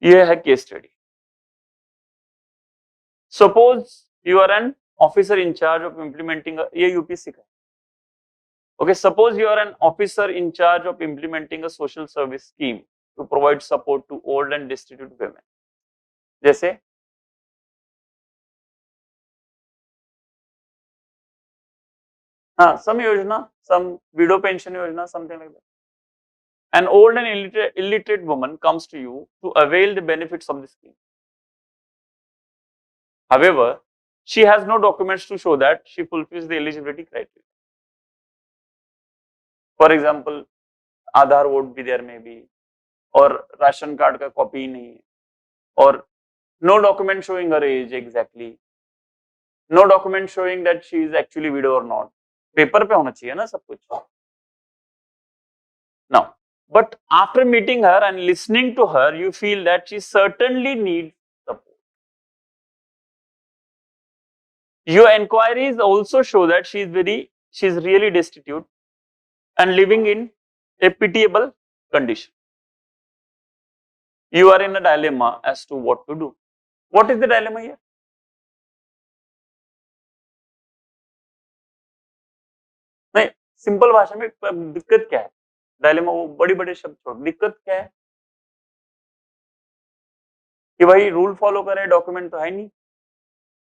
ये है case study. Suppose you are an officer in charge of implementing ये UPSC का. Okay, suppose you are an officer in charge of implementing a social service scheme to provide support to old and destitute women. जैसे हाँ, some योजना, some widow pension योजना, something like that. An old and illiterate woman comes to you to avail the benefits of the scheme. However, she has no documents to show that she fulfills the eligibility criteria. For example, Aadhaar would be there maybe, और ration card का copy नहीं है, और no document showing her age exactly, no document showing that she is actually widow or not. Paper पे होना चाहिए ना सब कुछ. Now, but after meeting her and listening to her, you feel that she certainly needs support. Your inquiries also show that she is really destitute and living in a pitiable condition. You are in a dilemma as to what to do. What is the dilemma here? नहीं, simple भाषा में दिक्कत क्या है? Dilemma वो बड़े बड़े शब्द छोड़, दिक्कत क्या है कि भाई रूल फॉलो करें, डॉक्यूमेंट तो है नहीं,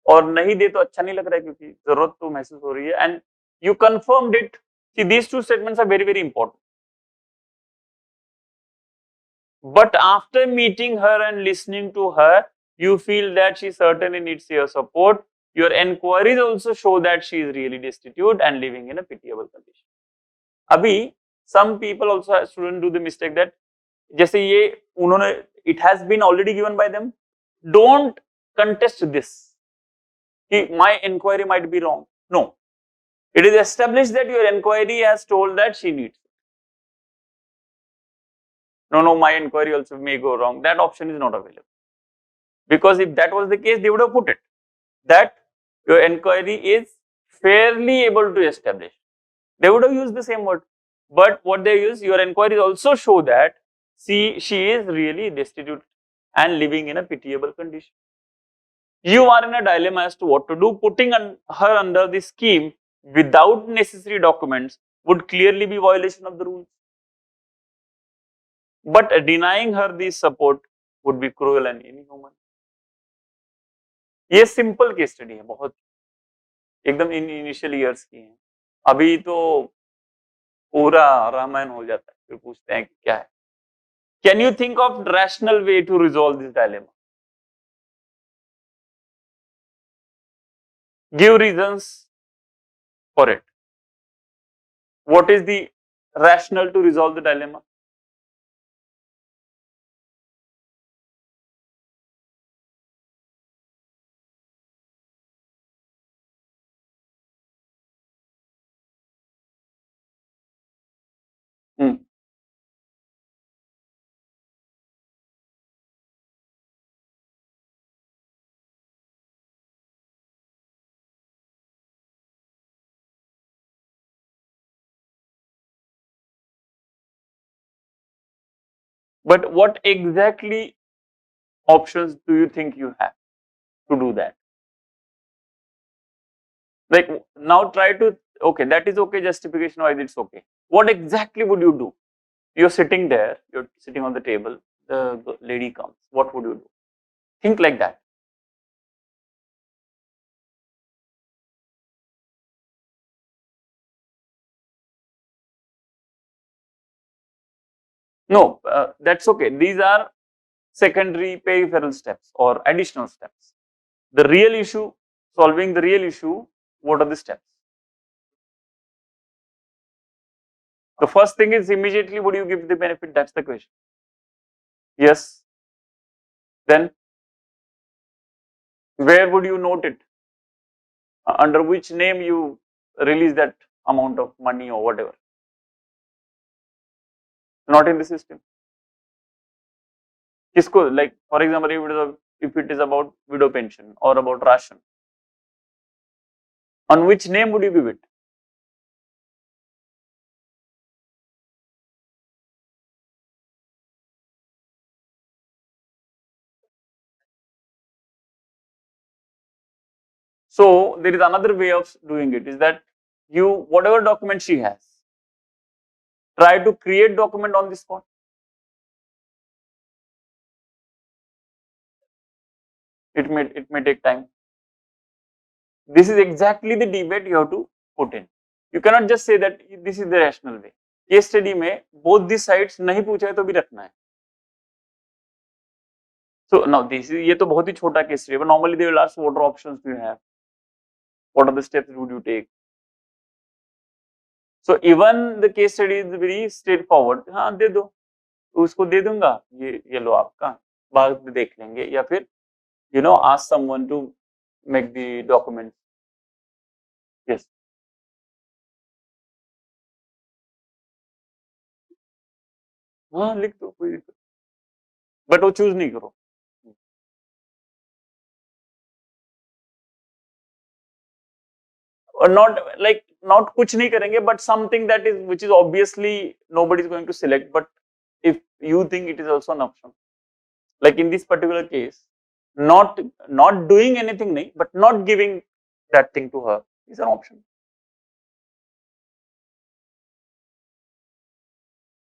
और नहीं दे तो अच्छा नहीं लग रहा है क्योंकि जरूरत तो महसूस हो रही है. And you confirmed it. See these two statements are very very important. But after meeting her and listening to her, you feel that she certainly needs your support. Your enquiries also show that she is really destitute and living in a pitiable condition. अभी some people also students do the mistake that जैसे ये उन्होंने it has been already given by them. Don't contest this. कि my inquiry might be wrong. No, it is established that your inquiry has told that she needs. No, my inquiry also may go wrong. That option is not available. Because if that was the case, they would have put it. That your inquiry is fairly able to establish. They would have used the same word. But what they use, your inquiries also show that she is really destitute and living in a pitiable condition. You are in a dilemma as to what to do. Putting her under the scheme without necessary documents would clearly be violation of the rules. But denying her this support would be cruel and inhuman. ये simple case study है, बहुत एकदम initial years की है. अभी तो पूरा रामायण हो जाता है, फिर पूछते हैं कि क्या है. Can you think of rational way to resolve this dilemma? Give reasons for it. What is the rational to resolve the dilemma? But what exactly options do you think you have to do that? Like now try to, okay, that is okay, justification wise it's okay. What exactly would you do? You're sitting there, you're sitting on the table, the lady comes, what would you do? Think like that. No, that's okay. These are secondary peripheral steps or additional steps. The real issue, solving the real issue, what are the steps? The first thing is immediately would you give the benefit? That's the question. Yes. Then where would you note it? Under which name you release that amount of money or whatever? Not in the system. Kisko, like for example, if it is about widow pension or about ration, on which name would you give it? So there is another way of doing it, is that you, whatever document she has, try to create document on the spot. It may take time. This is exactly the debate you have to put in. You cannot just say that this is the rational way. Case study में both the sides नहीं पूछा है तो भी रखना है. So now this is, ये तो बहुत ही छोटा case study है, but normally they will ask what options do you have, what are the steps would you take. So even the case study is very straightforward. हाँ दे दो, उसको दे दूंगा, ये लो आपका, बाद में देख लेंगे, या फिर ask someone to make the document. Yes. हाँ लिख दो, कोई दिक्कत, बट वो चूज नहीं करो. Or not like, not कुछ नहीं करेंगे, but something that is, which is obviously nobody is going to select, but if you think it is also an option, like in this particular case, not doing anything nahi, but not giving that thing to her is an option.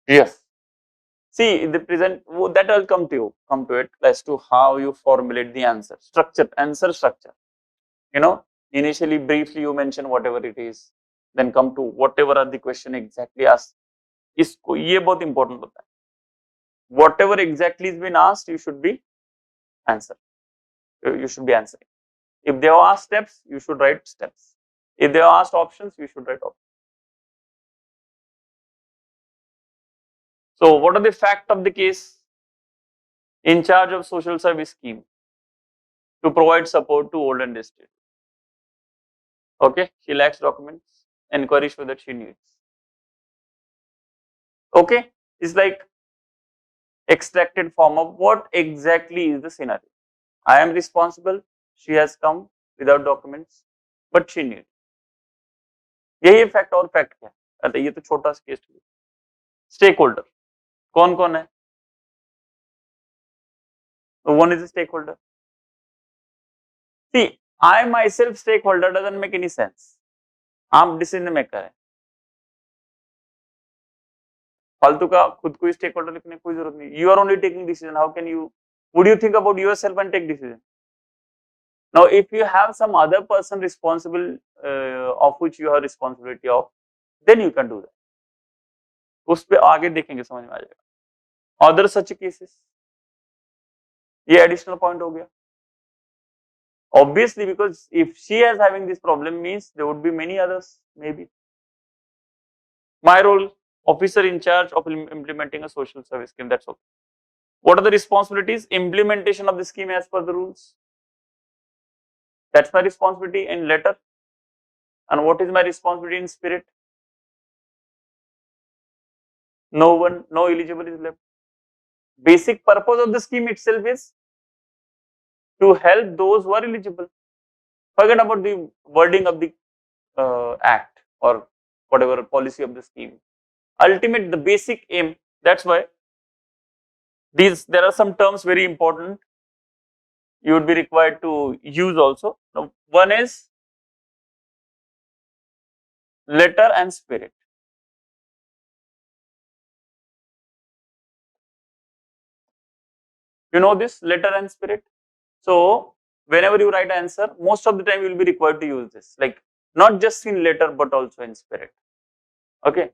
Yes. See, in the present, that I'll come to it as to how you formulate the answer structure. Initially, briefly, you mention whatever it is, then come to whatever are the question exactly asked. इसको ये बहुत important होता है. Whatever exactly is been asked, you should be answering. If they have asked steps, you should write steps. If they have asked options, you should write options. So, what are the facts of the case? In charge of social service scheme to provide support to old and destitute. Okay, she lacks documents. Inquiry show that she needs. Okay, it's like extracted form of what exactly is the scenario. I am responsible. She has come without documents, but she needs. यही fact और fact क्या है? अरे ये तो छोटा सा case है. स्टेक होल्डर कौन कौन है? One is a stakeholder. See, I myself stakeholder doesn't make any sense. आप डिसीजन मेकर है, फालतू का खुद को स्टेक होल्डर लिखने की कोई जरूरत नहीं. You are only taking decision. How can you, would you think about yourself and take decision? Now, if you have some other person responsible of which you have responsibility of, then you can do that. उस पे आगे देखेंगे, समझ में आ जाएगा. Other such cases, ये additional point हो गया. Obviously, because if she is having this problem, means there would be many others, maybe. My role, officer in charge of implementing a social service scheme, that's okay. What are the responsibilities? Implementation of the scheme as per the rules. That's my responsibility in letter. And what is my responsibility in spirit? No eligible is left. Basic purpose of the scheme itself is to help those who are eligible. Forget about the wording of the act or whatever policy of the scheme. Ultimate, the basic aim. That's why there are some terms very important you would be required to use also. Now, one is letter and spirit. You know this, letter and spirit. So whenever you write answer, most of the time you will be required to use this, like not just in letter but also in spirit. Okay.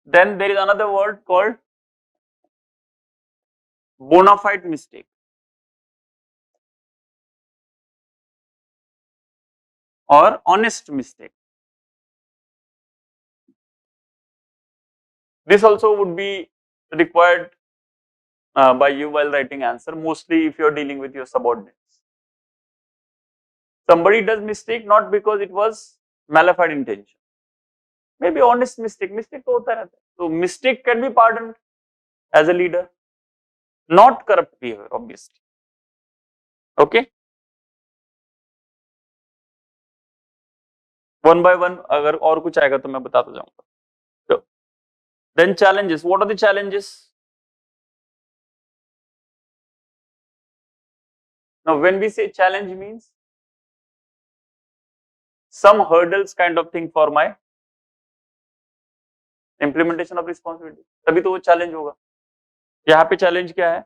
Then there is another word called bona fide mistake. Or honest mistake. This also would be required by you while writing answer, mostly if you are dealing with your subordinates. Somebody does mistake not because it was malafide intention, maybe honest mistake. Mistake तो होता रहता है. So mistake can be pardoned as a leader, not corrupt behavior, obviously. Okay. One by one, अगर और कुछ आएगा तो मैं बताता जाऊंगा. So, then challenges. What are the challenges? Now, when we say challenge means some hurdles kind of thing for my implementation of responsibility, तभी तो वो challenge होगा। यहाँ पे challenge क्या है?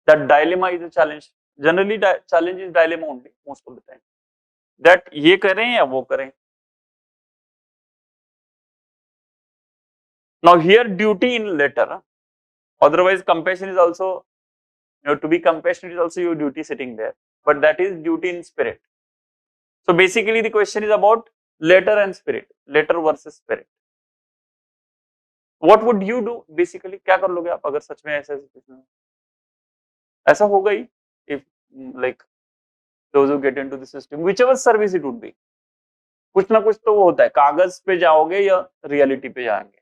That dilemma is a challenge. Generally, challenge is dilemma only most of the time. That ये करें या वो करें। Now here duty in letter. Otherwise, compassion is also, to be compassionate is also your duty sitting there. But that is duty in spirit. So basically, the question is about letter and spirit. Letter versus spirit. What would you do? Basically, क्या कर लोगे आप अगर सच में ऐसा ऐसा होगा ही? If like those who get into the system, whichever service it would be, कुछ ना कुछ तो वो होता है, कागज पे जाओगे या रियलिटी पे जाएंगे।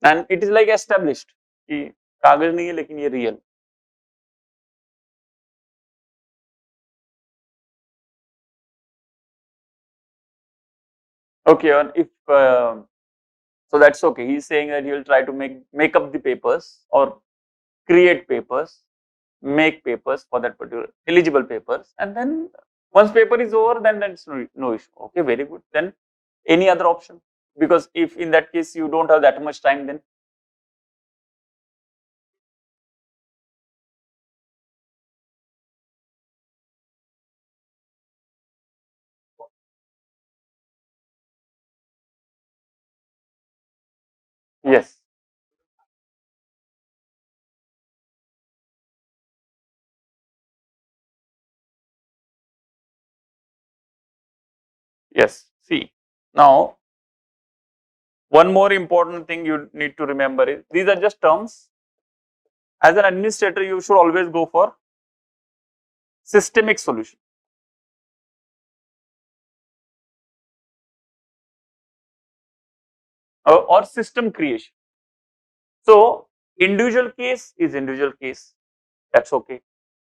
And it is like established कि कागज नहीं है लेकिन ये real. Okay, and if so that's okay. He's saying that he'll try to make up the papers or create papers, make papers for that particular eligible papers, and then once paper is over, then that's no issue. Okay, very good. Then any other option? Because if in that case you don't have that much time, then yes, yes. See, now one more important thing you need to remember is these are just terms. As an administrator, you should always go for systemic solution. Or system creation. So individual case is individual case, that's okay.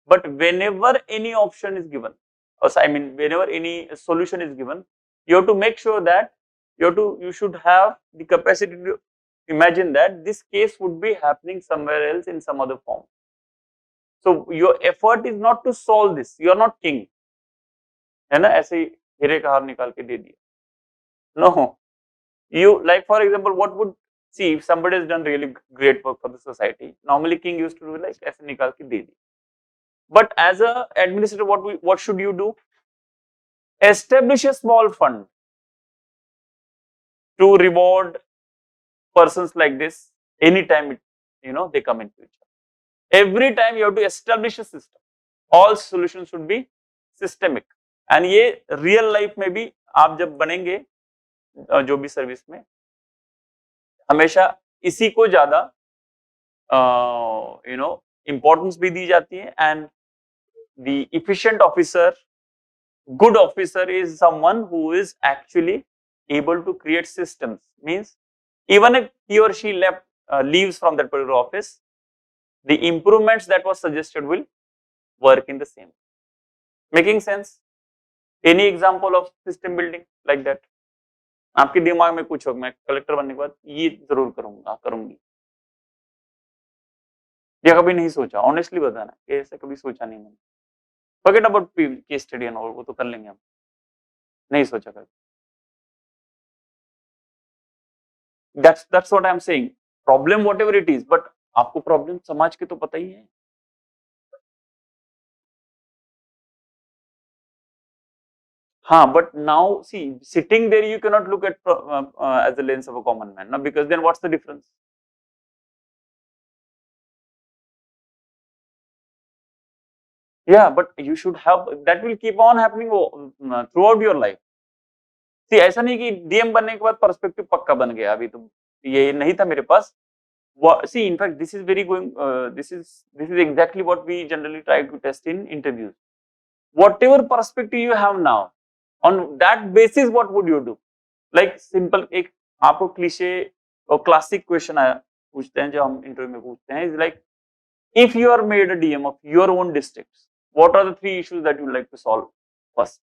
But whenever any option is given, or I mean whenever any solution is given, you have to make sure that you should have the capacity to imagine that this case would be happening somewhere else in some other form. So your effort is not to solve this, you are not king, है ना, ऐसे हीरे का हार निकाल के दे दिया। No, you like for example, what would see if somebody has done really great work for the society, normally king used to do like ऐसे निकाल के दे दी। But as a administrator, what should you do? Establish a small fund to reward persons like this anytime they come in future. Every time you have to establish a system. All solutions should be systemic. And ये real life में भी आप जब बनेंगे जो भी service में, हमेशा इसी को ज्यादा importance भी दी जाती है। And the efficient officer, good officer is someone who is actually able to create systems. Means even if he or she leaves from that particular office, the improvements that was suggested will work in the same. Making sense? Any example of system building like that? आपके दिमाग में कुछ होगा, मैं collector बनने के बाद ये जरूर करूंगी, या कभी नहीं सोचा? ऑनेस्टली बताना, ऐसा कभी सोचा नहीं मैंने। Forget about case study and all, वो तो कर लेंगे हम, नहीं सोचा कभी। That's what I'm saying. Problem whatever it is, but आपको प्रॉब्लम समाज के तो पता ही है। हाँ, but now see, sitting there you cannot look at as the lens of a common man, no? Because then what's the difference? Yeah, but you should have, that will keep on happening throughout your life. See, ऐसा नहीं कि DM बनने के बाद perspective पक्का बन गया, अभी तो ये नहीं था मेरे पास। See, in fact, this is very going. This is exactly what we generally try to test in interviews. Whatever perspective you have now, on that basis, what would you do? Like simple, एक आपको cliché और classic question आया पूछते हैं जो हम interview में पूछते हैं, is like, if you are made a DM of your own districts, what are the 3 issues that you like to solve first?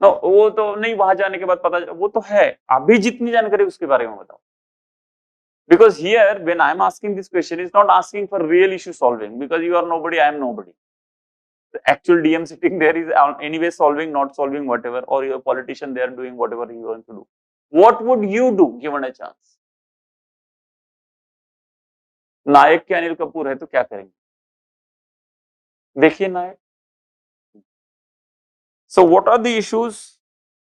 No, वो तो नहीं, वहां जाने के बाद पता, वो तो है, अभी जितनी जानकारी उसके बारे में बताओ। Because here, when I am asking this question, it's not asking for real issue solving, because you are nobody, I am nobody. The actual DM sitting there is anyway solving, not solving, whatever, or your politician there doing whatever he wants to do. What would you do given a chance? नायक के अनिल कपूर है तो क्या करेंगे? देखिए नायक. So what are the issues?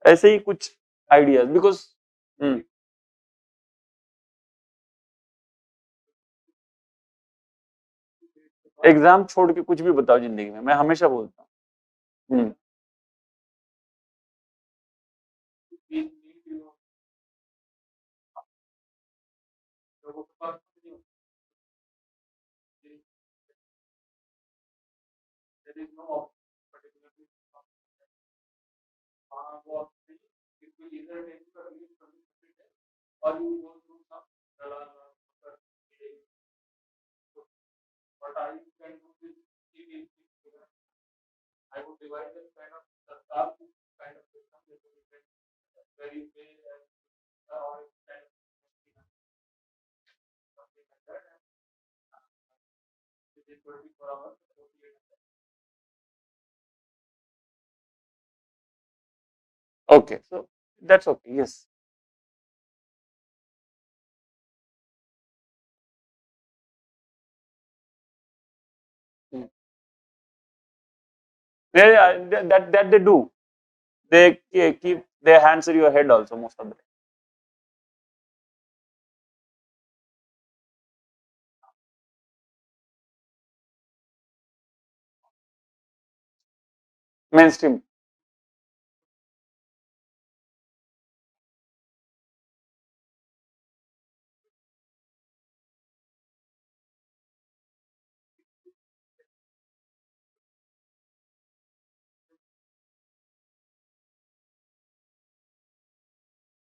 ऐसे ही कुछ ideas because exam छोड़ के कुछ भी बताओ जिंदगी में, मैं हमेशा बोलता हूँ. Okay, so that's okay. Yes. Yeah, that they do. They keep their hands in your head also most of the time. Mainstream.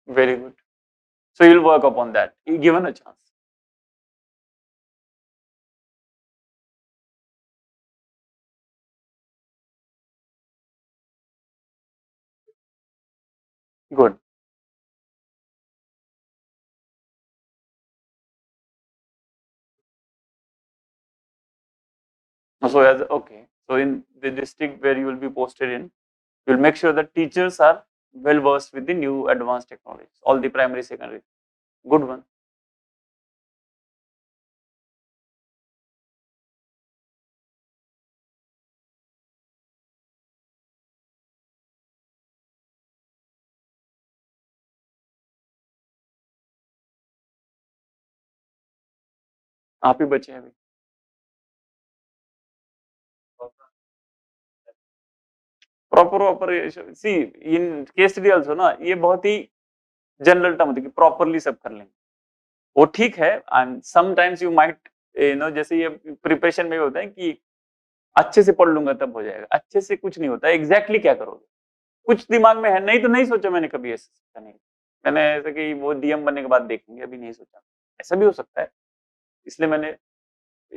Very good. So you'll work upon that, given a chance. Good. So as okay, so in the district where you will be posted in, you will make sure that teachers are well versed with the new advanced technologies, all the primary, secondary. Good one. आप ही बचे हैं अभी. Proper see in case study also ना, ये बहुत ही general term होती है कि प्रॉपरली सब कर लेंगे, वो ठीक है. एंड समटाइम्स यू माइट जैसे ये प्रिपरेशन में होता है कि अच्छे से पढ़ लूंगा तब हो जाएगा. अच्छे से कुछ नहीं होता. एग्जैक्टली क्या करोगे? कुछ दिमाग में है, नहीं तो नहीं सोचा मैंने कभी ऐसा नहीं. मैंने ऐसा कि वो डीएम बनने के बाद देखेंगे, अभी नहीं सोचा. ऐसा भी हो सकता है, इसलिए मैंने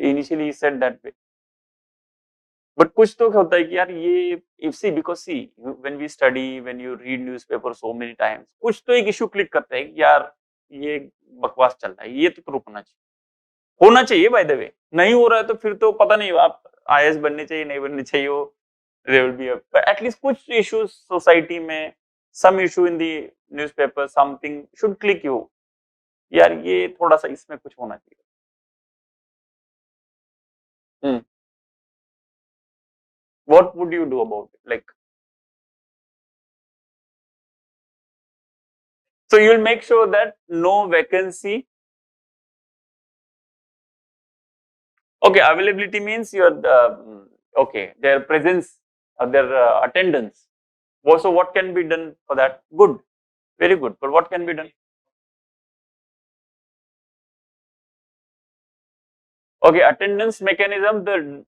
initially said that way. But कुछ तो होता है कि यार ये if see because see when we study, when you read newspaper so many times, कुछ तो एक इशू क्लिक करता है कि यार ये बकवास चल रहा है, ये तो रुकना चाहिए. होना चाहिए बाय द वे. नहीं हो रहा है तो फिर तो पता नहीं आप आईएएस बनने चाहिए, नहीं बनने चाहिए. वो there will be but at least कुछ इश्यूज सोसाइटी में, some issue in the newspaper, something should click you. यार ये थोड़ा सा इसमें कुछ होना चाहिए. What would you do about it? Like, so you will make sure that no vacancy. Okay, availability means your okay, their presence or their attendance. So what can be done for that? Good, very good. But what can be done? Okay, attendance mechanism.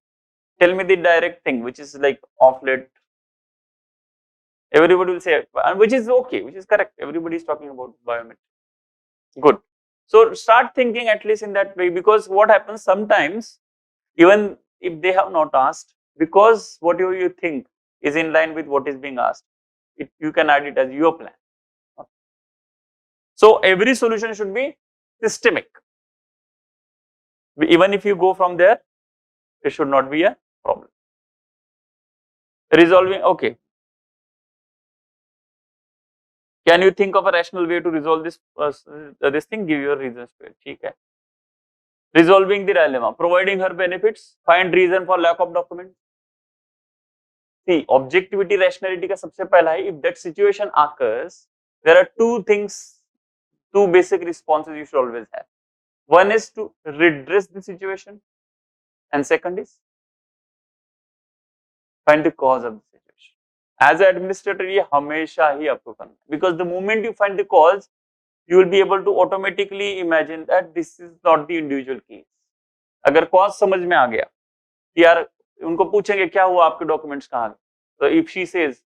Tell me the direct thing, which is like off late. Everybody will say, and which is okay, which is correct. Everybody is talking about biometric. Good. So start thinking at least in that way, because what happens sometimes, even if they have not asked, because what you think is in line with what is being asked, you can add it as your plan. So every solution should be systemic. Even if you go from there, it should not be a problem. Resolving, okay. Can you think of a rational way to resolve this thing? Give your reasons to it. ठीक है. Resolving the dilemma, providing her benefits, find reason for lack of document. See, objectivity, rationality का सबसे पहला है, if that situation occurs, there are two things, two basic responses you should always have. One is to redress the situation, and second is find the cause of the situation. As an administrator, ये हमेशा ही आपको करना है, because the moment you find the cause, you will be able to automatically imagine that this is not the individual case. अगर cause समझ में आ गया, यार उनको पूछेंगे क्या हुआ, आपके डॉक्यूमेंट्स कहाँ गए, तो if she says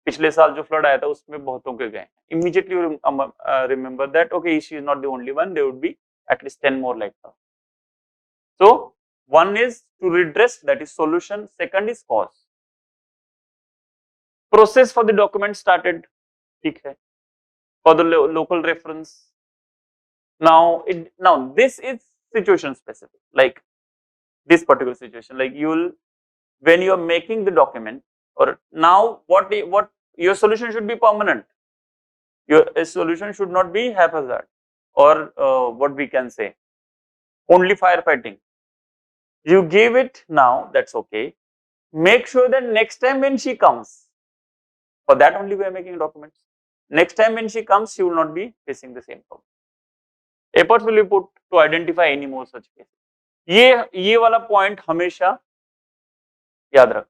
पिछले साल जो फ्लड आया था उसमें बहुतों के गए, immediately remember that okay, she is not the only one, there would be at least 10 more like her. So one is to redress, that is solution. Second is cause. Process for the document started, ठीक है, for the local reference. Now this is situation specific, like this particular situation, like when you are making the document, or now what your solution should be permanent. Your solution should not be haphazard, or what we can say, only firefighting. You give it now, that's okay. Make sure that next time when she comes, for that only we are making documents. Next time when she comes, she will not be facing the same problem. Efforts will be put to identify any more such cases. ये वाला point हमेशा याद रख.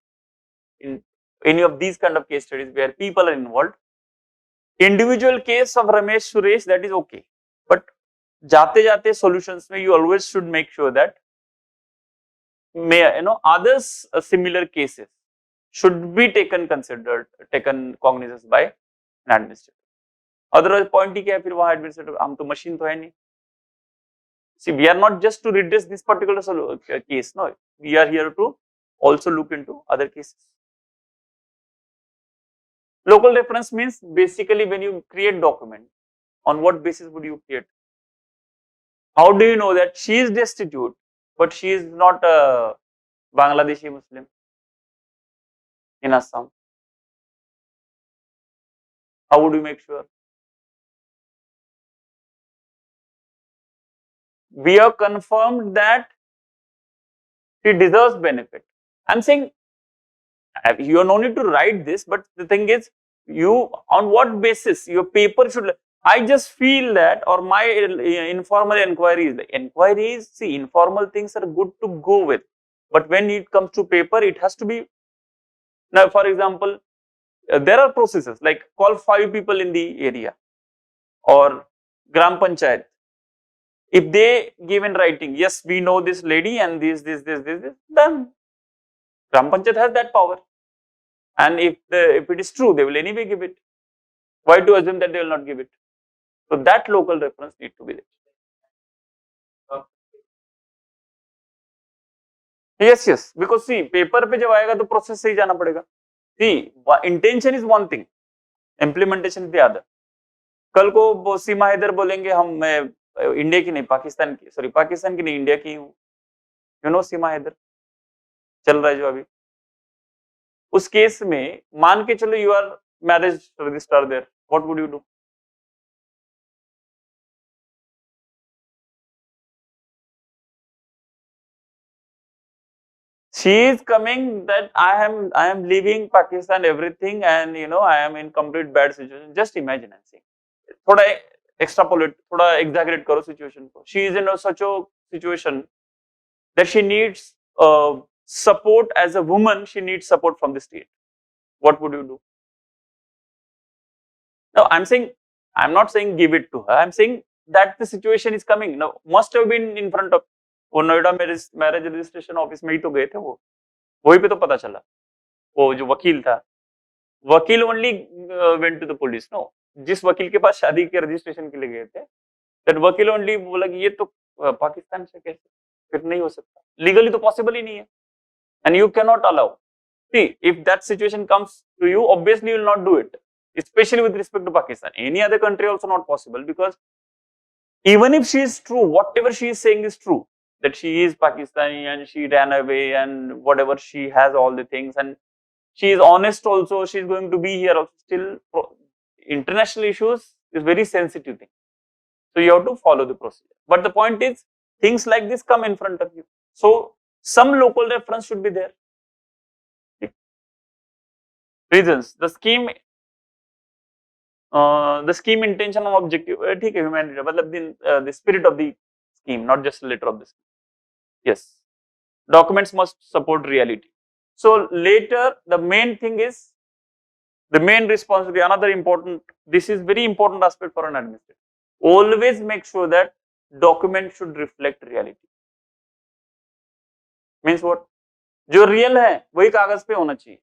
In any of these kind of case studies where people are involved, individual case of Ramesh Suresh, that is okay, but जाते जाते solutions में you always should make sure that others similar cases should be taken cognizance by an administrator. Otherwise point ही क्या है फिर वहाँ administrator, हम तो machine तो है नहीं. See, we are not just to redress this particular case, no, we are here to also look into other cases. Local reference means basically when you create document, on what basis would you create? How do you know that she is destitute, but she is not a Bangladeshi Muslim in Assam? How would you make sure? We have confirmed that she deserves benefit. I'm saying you have no need to write this, but the thing is, you on what basis your paper should. I just feel that, or my informal inquiries, see, informal things are good to go with, but when it comes to paper, it has to be. Now, for example, there are processes like call 5 people in the area, or Gram Panchayat. If they give in writing, yes, we know this lady and this, then Gram Panchayat has that power. And if it is true, they will anyway give it. Why to assume that they will not give it? So that local reference need to be there. Yes, because see, paper पे जब आएगा तो process से ही जाना पड़ेगा. See, intention is one thing, implementation is the other. कल को सीमा हैदर बोलेंगे हम इंडिया की नहीं, पाकिस्तान की नहीं, इंडिया की हूँ. यू नो सीमा हैदर चल रहा है जो अभी, उस केस में मान के चलो you are marriage register there, what would you do? She is coming that I am leaving Pakistan, everything, and I am in complete bad situation. Just imagine and see. थोड़ा extrapolate, थोड़ा exaggerate करो situation को. She is in such a situation that she needs support as a woman. She needs support from the state. What would you do? No, I'm not saying give it to her. I'm saying that the situation is coming. Now, must have been in front of. वो Noida marriage registration office में ही तो गए थे, वो वही पे तो पता चला. वो जो वकील था, वकील only went to the police. No, जिस वकील के पास शादी के रजिस्ट्रेशन के लिए गए थे, दैट वकील ओनली बोला कि ये तो पाकिस्तान से कैसे, फिर नहीं हो सकता, लीगली तो पॉसिबल ही नहीं है, and you can not allow. See, if that situation comes to you, obviously you will not do it, especially with respect to Pakistan. Any other country also not possible, because even if she is true, whatever she is saying is true, that she is Pakistani and she ran away and whatever, she has all the things, and she is honest also, she is going to be here also. Still, international issues is very sensitive thing. So you have to follow the procedure. But the point is, things like this come in front of you. So some local reference should be there. Reasons, the scheme intention and objective, ठीक है, humanity, मतलब the spirit of the scheme, not just the letter of the scheme. Yes, documents must support reality. So later, the main thing is, the main responsibility, another important, this is very important aspect for an administrator. Always make sure that document should reflect reality. Means what? जो real है वही कागज पे होना चाहिए.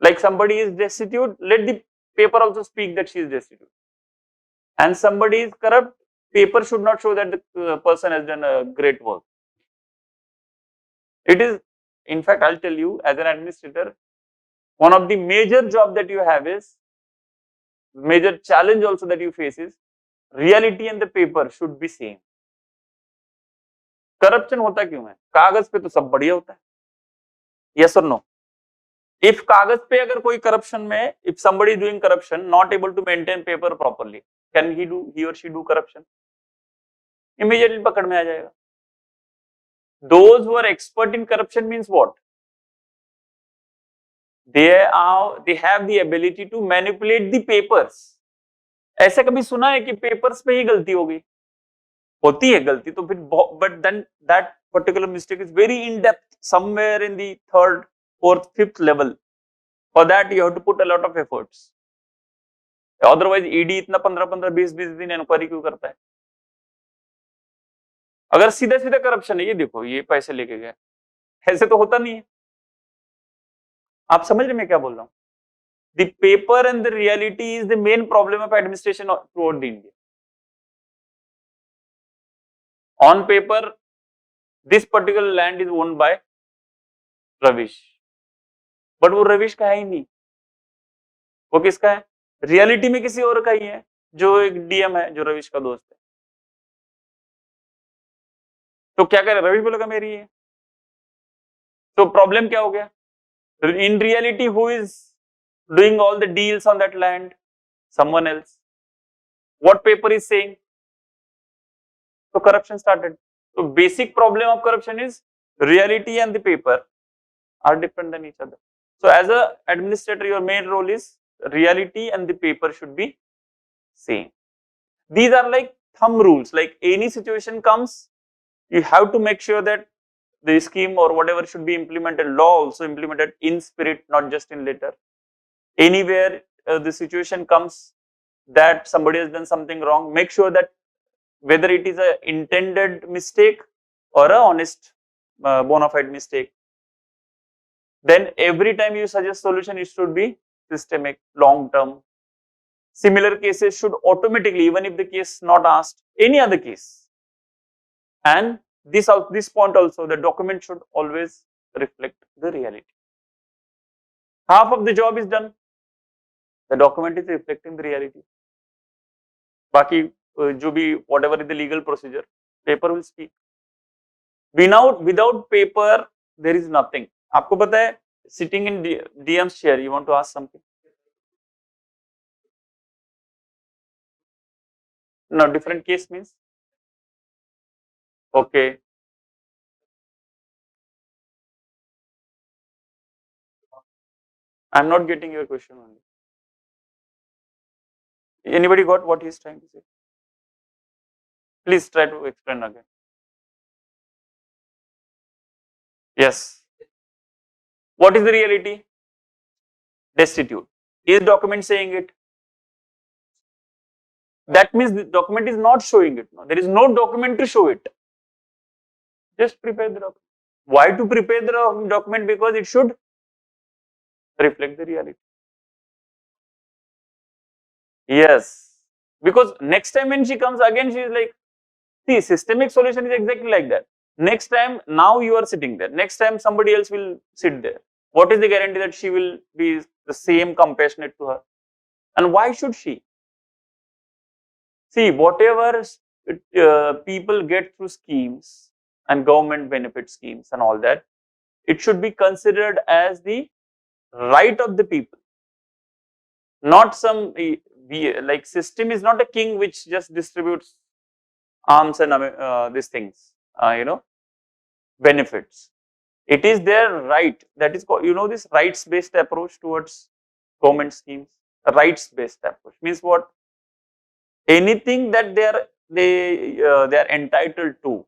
Like somebody is destitute, let the paper also speak that she is destitute. And somebody is corrupt, paper should not show that the person has done a great work. It is, in fact, I'll tell you, as an administrator, one of the major job that you have is, major challenge also that you face is, reality and the paper should be same. Corruption होता क्यों है? कागज पे तो सब बढ़िया होता है. Yes or no? If कागज पे अगर कोई corruption में, if somebody is doing corruption, not able to maintain paper properly, can he or she do corruption? Immediately पकड़ में आ जाएगा. Those who are expert in corruption means what? They have the ability to manipulate the papers. ऐसा कभी सुना है कि papers पे ही गलती हो गई? होती है गलती तो फिर, but then that particular mistake is very in depth, somewhere in the 3rd, 4th, 5th level. For that you have to put a lot of efforts. Otherwise ED इतना 15-15, 20-20 दिन इंक्वायरी क्यों करता है? अगर सीधा सीधा करप्शन है, ये देखो ये पैसे लेके गए, ऐसे तो होता नहीं है. आप समझ रहे मैं क्या बोल रहा हूं? The paper and the reality is the main problem of administration throughout the India. On paper, this particular land is owned by Ravish, but वो रविश का है ही नहीं. वो किसका है? रियलिटी में किसी और का ही है, जो एक डीएम है, जो रविश का दोस्त है. तो क्या करे? रविश बोलेगा मेरी है. तो प्रॉब्लम क्या हो गया? In reality, who is doing all the deals on that land? Someone else. What paper is saying? So corruption started. So basic problem of corruption is reality and the paper are different than each other. So as a administrator, your main role is reality and the paper should be same. These are like thumb rules. Like any situation comes, you have to make sure that the scheme or whatever should be implemented, law also implemented in spirit, not just in letter. Anywhere the situation comes that somebody has done something wrong, make sure that whether it is an intended mistake or a honest bona fide mistake, then every time you suggest solution, it should be systemic, long term. Similar cases should automatically, even if the case not asked, any other case. And this point also, the document should always reflect the reality. Half of the job is done. The document is reflecting the reality. Baki, jo bhi, whatever is the legal procedure, paper will speak. Without paper, there is nothing. आपको पता है, sitting in DM's chair, you want to ask something? No, different case means? Okay. I'm not getting your question only. Anybody got what he's trying to say? Please try to explain again. Yes. What is the reality? Destitute. Is document saying it? That means the document is not showing it. No, there is no document to show it. Just prepare the document. Why to prepare the document? Because it should reflect the reality. Yes. Because next time when she comes again, she is like, see, systemic solution is exactly like that. Next time, now you are sitting there. Next time, somebody else will sit there. What is the guarantee that she will be the same compassionate to her? And why should she? See, whatever people get through schemes and government benefit schemes and all that, it should be considered as the right of the people, not some like system is not a king which just distributes arms and these things, benefits. It is their right, that is called, this rights based approach towards government schemes. Rights based approach means what? Anything that they are entitled to,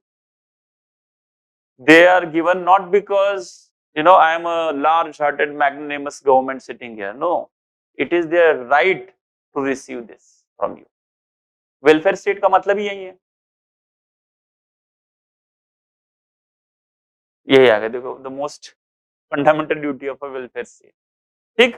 they are given not because I am a large hearted magnanimous government sitting here. No, it is their right to receive this from you. Welfare state का मतलब ही यही है, यही आ गया देखो, the most fundamental duty of a welfare state. ठीक,